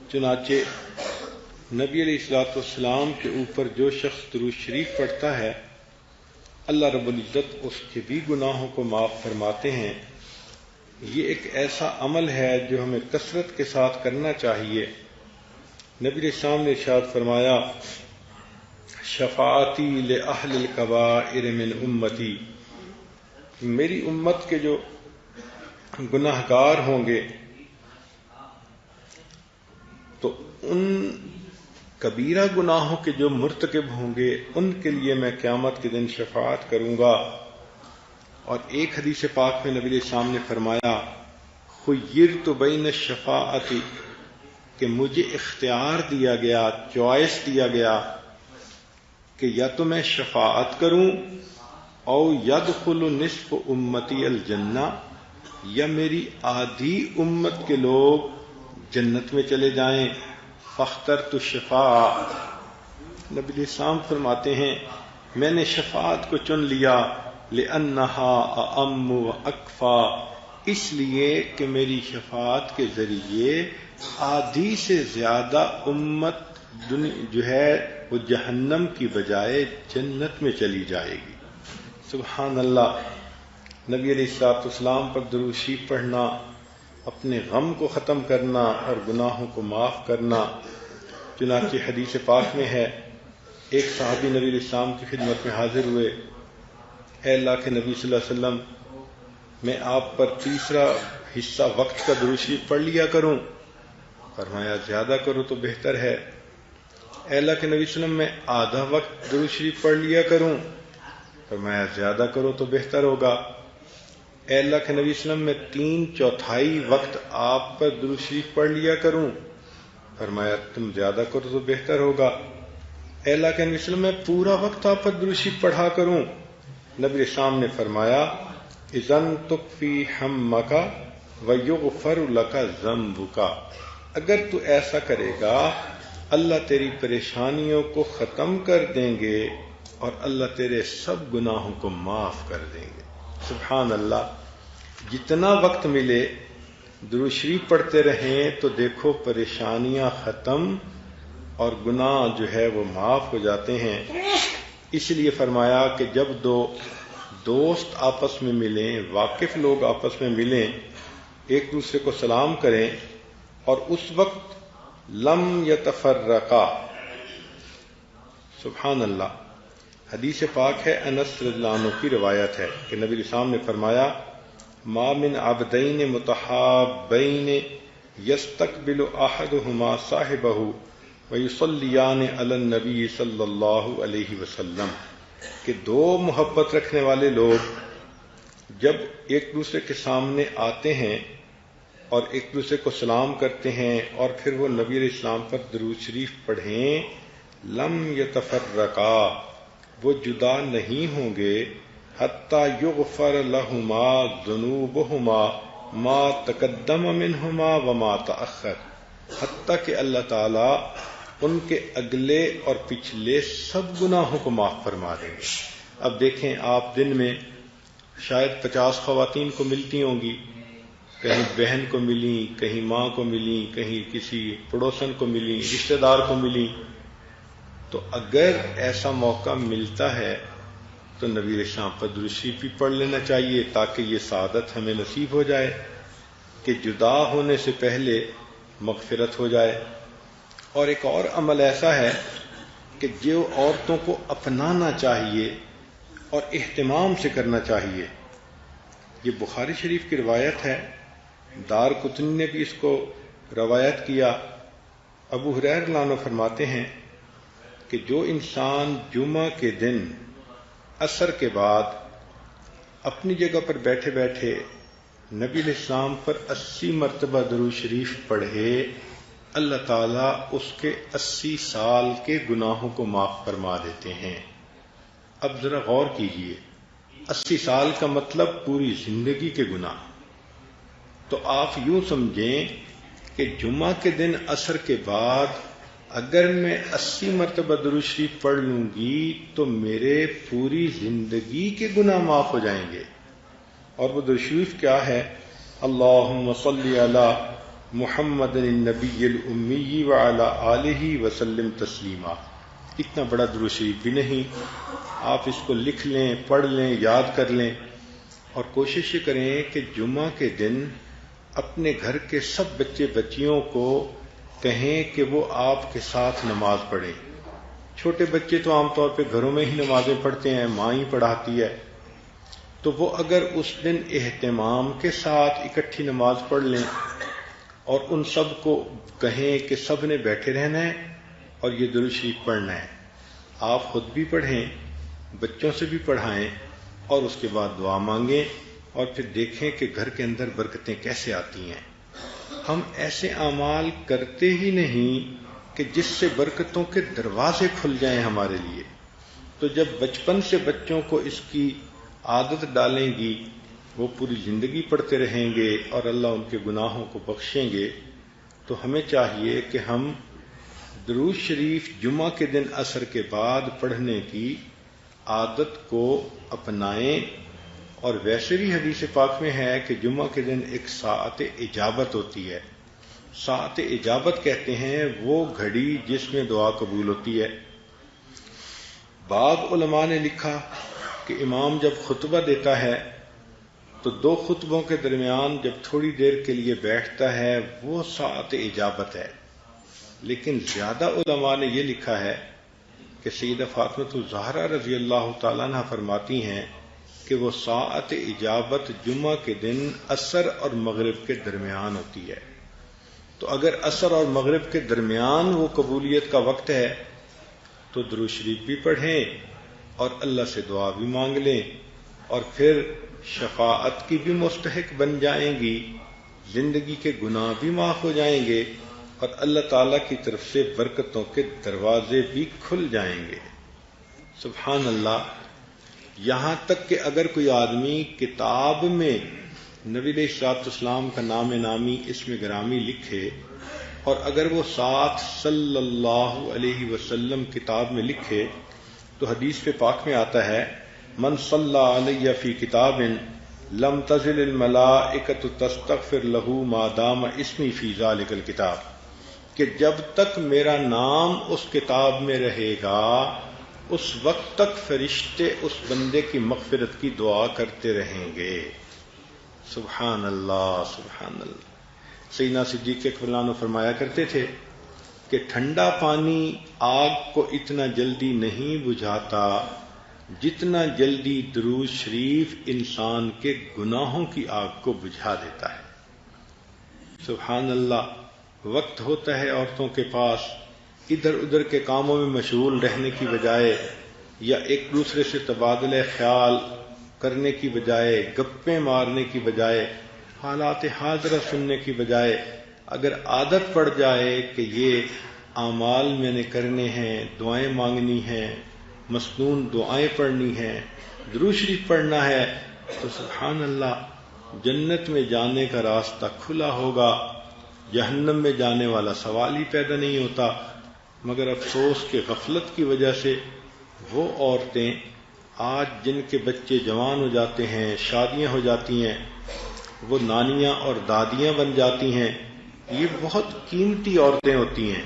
چنانچہ نبی علیہ الصلوۃ والسلام کے اوپر جو شخص درود شریف پڑھتا ہے اللہ رب العزت اس کے بھی گناہوں کو معاف فرماتے ہیں۔ یہ ایک ایسا عمل ہے جو ہمیں کثرت کے ساتھ کرنا چاہیے۔ نبی علیہ السلام نے ارشاد فرمایا شفاعتی لأہل الکبائر من امتی، میری امت کے جو گناہ گار ہوں گے تو ان کبیرہ گناہوں کے جو مرتکب ہوں گے ان کے لیے میں قیامت کے دن شفاعت کروں گا۔ اور ایک حدیث پاک میں نبی علیہ السلام نے فرمایا خیرت بین الشفاعت، کہ مجھے اختیار دیا گیا، چوائس دیا گیا کہ یا تو میں شفاعت کروں او یدخل نصف امتی الجنہ، یا میری آدھی امت کے لوگ جنت میں چلے جائیں۔ فاخترت الشفاعہ، نبی علیہ السلام فرماتے ہیں میں نے شفاعت کو چن لیا لأنہا اعم و اکفا، اس لیے کہ میری شفاعت کے ذریعے آدھی سے زیادہ امت جو ہے وہ جہنم کی بجائے جنت میں چلی جائے گی۔ سبحان اللہ۔ نبی علیہ الصلوۃ والسلام پر درود شریف پڑھنا اپنے غم کو ختم کرنا اور گناہوں کو معاف کرنا۔ چنانچہ حدیث پاک میں ہے ایک صحابی نبی علیہ السلام کی خدمت میں حاضر ہوئے، اے اللہ کے نبی صلی اللہ علیہ وسلم، میں آپ پر تیسرا حصہ وقت کا درود شریف پڑھ لیا کروں؟ فرمایا زیادہ کرو تو بہتر ہے۔ اے اللہ کے نبی صلی اللہ علیہ وسلم، میں آدھا وقت درود شریف پڑھ لیا کروں؟ فرمایا زیادہ کرو تو بہتر ہوگا۔ اے اللہ کے نبی صلی اللہ علیہ وسلم، میں 3/4 وقت آپ پر درود شریف پڑھ لیا کروں؟ فرمایا تم زیادہ کرو تو بہتر ہوگا۔ اے اللہ کے نبی صلی اللہ علیہ وسلم، میں پورا وقت آپ پر درود شریف پڑھا کروں؟ نبی علیہ السلام نے فرمایا اذن تکفی ہمک ویغفر لک ذنبک، اگر تو ایسا کرے گا اللہ تیری پریشانیوں کو ختم کر دیں گے اور اللہ تیرے سب گناہوں کو معاف کر دیں گے۔ سبحان اللہ۔ جتنا وقت ملے درود شریف پڑھتے رہیں تو دیکھو پریشانیاں ختم اور گناہ جو ہے وہ معاف ہو جاتے ہیں۔ اس لیے فرمایا کہ جب دو دوست آپس میں ملیں، واقف لوگ آپس میں ملیں، ایک دوسرے کو سلام کریں اور اس وقت لم یتفرقا، سبحان اللہ۔ حدیث پاک ہے، انس رضی اللہ عنہ کی روایت ہے کہ نبی علیہ السلام نے فرمایا ما من عبدین متحابین یستقبل احدہما صاحبہ ویصلیان علی النبی صلی اللہ علیہ وسلم، کہ دو محبت رکھنے والے لوگ جب ایک دوسرے کے سامنے آتے ہیں اور ایک دوسرے کو سلام کرتے ہیں اور پھر وہ نبی علیہ السلام پر درود شریف پڑھیں، لم یتفرقا، وہ جدا نہیں ہوں گے، حتی یغفر لہما ذنوبہما ما تقدم منہما وما تأخر، حتیٰ کہ اللہ تعالی ان کے اگلے اور پچھلے سب گناہوں کو معاف فرما دیں گے۔ اب دیکھیں آپ دن میں شاید 50 خواتین کو ملتی ہوں گی، کہیں بہن کو ملی، کہیں ماں کو ملی، کہیں کسی پڑوسن کو ملی، رشتہ دار کو ملی، تو اگر ایسا موقع ملتا ہے تو نبی علیہ السلام پر درود شریف بھی پڑھ لینا چاہیے تاکہ یہ سعادت ہمیں نصیب ہو جائے کہ جدا ہونے سے پہلے مغفرت ہو جائے۔ اور ایک اور عمل ایسا ہے کہ جو عورتوں کو اپنانا چاہیے اور اہتمام سے کرنا چاہیے، یہ بخاری شریف کی روایت ہے، دار قطنی نے بھی اس کو روایت کیا۔ ابو ہریرہ رضی اللہ عنہ فرماتے ہیں کہ جو انسان جمعہ کے دن عصر کے بعد اپنی جگہ پر بیٹھے بیٹھے نبی علیہ السلام پر 80 مرتبہ درود شریف پڑھے، اللہ تعالیٰ اس کے 80 سال کے گناہوں کو معاف فرما دیتے ہیں۔ اب ذرا غور کیجئے، 80 سال کا مطلب پوری زندگی کے گناہ۔ تو آپ یوں سمجھیں کہ جمعہ کے دن عصر کے بعد اگر میں 80 مرتبہ درود شریف پڑھ لوں گی تو میرے پوری زندگی کے گناہ معاف ہو جائیں گے۔ اور وہ درود شریف کیا ہے؟ اللہم صلی علی محمد النبی الامی وعلی آلہ وسلم تسلیما. اتنا بڑا درود شریف بھی نہیں، آپ اس کو لکھ لیں، پڑھ لیں، یاد کر لیں، اور کوشش یہ کریں کہ جمعہ کے دن اپنے گھر کے سب بچے بچیوں کو کہیں کہ وہ آپ کے ساتھ نماز پڑھیں. چھوٹے بچے تو عام طور پہ گھروں میں ہی نمازیں پڑھتے ہیں، ماں ہی پڑھاتی ہے، تو وہ اگر اس دن اہتمام کے ساتھ اکٹھی نماز پڑھ لیں اور ان سب کو کہیں کہ سب نے بیٹھے رہنا ہے اور یہ درود شریف پڑھنا ہے. آپ خود بھی پڑھیں، بچوں سے بھی پڑھائیں، اور اس کے بعد دعا مانگیں، اور پھر دیکھیں کہ گھر کے اندر برکتیں کیسے آتی ہیں. ہم ایسے اعمال کرتے ہی نہیں کہ جس سے برکتوں کے دروازے کھل جائیں ہمارے لیے. تو جب بچپن سے بچوں کو اس کی عادت ڈالیں گی، وہ پوری زندگی پڑھتے رہیں گے اور اللہ ان کے گناہوں کو بخشیں گے. تو ہمیں چاہیے کہ ہم درود شریف جمعہ کے دن عصر کے بعد پڑھنے کی عادت کو اپنائیں. اور ویسے بھی حدیث پاک میں ہے کہ جمعہ کے دن ایک ساعت اجابت ہوتی ہے. ساعت اجابت کہتے ہیں وہ گھڑی جس میں دعا قبول ہوتی ہے. بعض علماء نے لکھا کہ امام جب خطبہ دیتا ہے تو 2 خطبوں کے درمیان جب تھوڑی دیر کے لیے بیٹھتا ہے وہ ساعت اجابت ہے. لیکن زیادہ علماء نے یہ لکھا ہے کہ سیدہ فاطمہ الزہرا رضی اللہ تعالیٰ عنہ فرماتی ہیں کہ وہ ساعت اجابت جمعہ کے دن عصر اور مغرب کے درمیان ہوتی ہے. تو اگر عصر اور مغرب کے درمیان وہ قبولیت کا وقت ہے تو درود شریف بھی پڑھیں اور اللہ سے دعا بھی مانگ لیں، اور پھر شفاعت کی بھی مستحق بن جائیں گی، زندگی کے گناہ بھی معاف ہو جائیں گے، اور اللہ تعالیٰ کی طرف سے برکتوں کے دروازے بھی کھل جائیں گے. سبحان اللہ. یہاں تک کہ اگر کوئی آدمی کتاب میں نبی علیہ الصلوۃ والسلام کا نام نامی اسم گرامی لکھے، اور اگر وہ ساتھ صلی اللہ علیہ وسلم کتاب میں لکھے، تو حدیث پہ پاک میں آتا ہے من صلی علیہ فی کتاب لم تزل الملائکۃ تستغفر له ما دام اسمی فی ذلک الکتاب، کہ جب تک میرا نام اس کتاب میں رہے گا اس وقت تک فرشتے اس بندے کی مغفرت کی دعا کرتے رہیں گے. سبحان اللہ سبحان اللہ. سیدنا صدیق اکبر عنہ فرمایا کرتے تھے کہ ٹھنڈا پانی آگ کو اتنا جلدی نہیں بجھاتا جتنا جلدی درود شریف انسان کے گناہوں کی آگ کو بجھا دیتا ہے. سبحان اللہ. وقت ہوتا ہے عورتوں کے پاس ادھر ادھر کے کاموں میں مشغول رہنے کی بجائے، یا ایک دوسرے سے تبادلہ خیال کرنے کی بجائے، گپیں مارنے کی بجائے، حالات حاضرہ سننے کی بجائے، اگر عادت پڑ جائے کہ یہ اعمال میں نے کرنے ہیں، دعائیں مانگنی ہیں، مسنون دعائیں پڑھنی ہیں، درود شریف پڑھنا ہے، تو سبحان اللہ جنت میں جانے کا راستہ کھلا ہوگا. جہنم میں جانے والا سوال ہی پیدا نہیں ہوتا. مگر افسوس کہ غفلت کی وجہ سے وہ عورتیں آج جن کے بچے جوان ہو جاتے ہیں، شادیاں ہو جاتی ہیں، وہ نانیاں اور دادیاں بن جاتی ہیں. یہ بہت قیمتی عورتیں ہوتی ہیں.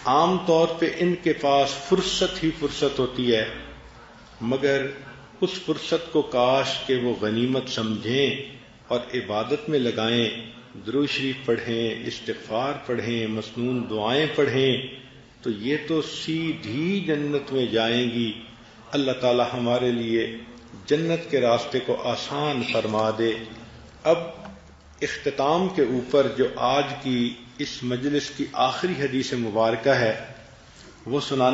عام طور پہ ان کے پاس فرصت ہی فرصت ہوتی ہے، مگر اس فرصت کو کاش کہ وہ غنیمت سمجھیں اور عبادت میں لگائیں، درود شریف پڑھیں، استغفار پڑھیں، مسنون دعائیں پڑھیں، تو یہ تو سیدھی جنت میں جائیں گی. اللہ تعالی ہمارے لیے جنت کے راستے کو آسان فرما دے. اب اختتام کے اوپر جو آج کی اس مجلس کی آخری حدیث مبارکہ ہے وہ سنانی